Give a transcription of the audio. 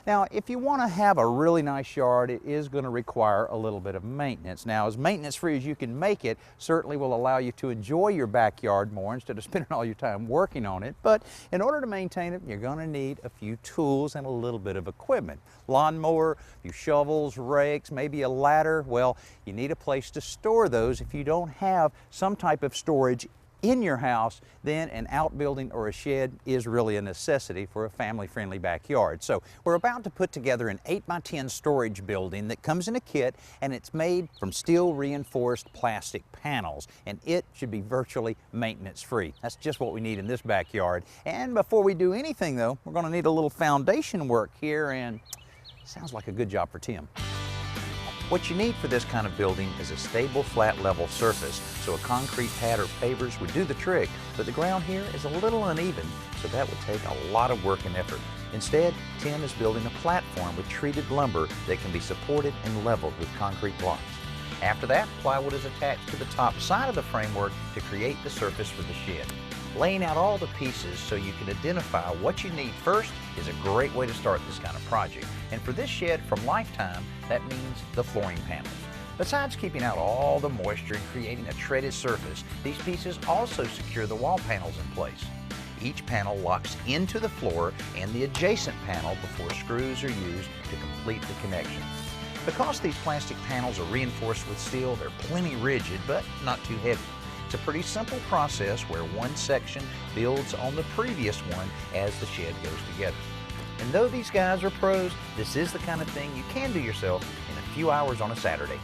Now, if you want to have a really nice yard, it is going to require a little bit of maintenance. Now, as maintenance-free as you can make it certainly will allow you to enjoy your backyard more instead of spending all your time working on it. But in order to maintain it, you're going to need a few tools and a little bit of equipment. Lawnmower, a few shovels, rakes, maybe a ladder. Well, you need a place to store those. If you don't have some type of storage in your house, then an outbuilding or a shed is really a necessity for a family-friendly backyard. So we're about to put together an 8x10 storage building that comes in a kit, and it's made from steel reinforced plastic panels, and it should be virtually maintenance-free. That's just what we need in this backyard. And before we do anything though, we're going to need a little foundation work here, and sounds like a good job for Tim. What you need for this kind of building is a stable, flat, level surface, so a concrete pad or pavers would do the trick, but the ground here is a little uneven, so that would take a lot of work and effort. Instead, Tim is building a platform with treated lumber that can be supported and leveled with concrete blocks. After that, plywood is attached to the top side of the framework to create the surface for the shed. Laying out all the pieces so you can identify what you need first is a great way to start this kind of project. And for this shed from Lifetime, that means the flooring panels. Besides keeping out all the moisture and creating a treaded surface, these pieces also secure the wall panels in place. Each panel locks into the floor and the adjacent panel before screws are used to complete the connection. Because these plastic panels are reinforced with steel, they're plenty rigid but not too heavy. It's a pretty simple process where one section builds on the previous one as the shed goes together. And though these guys are pros, this is the kind of thing you can do yourself in a few hours on a Saturday.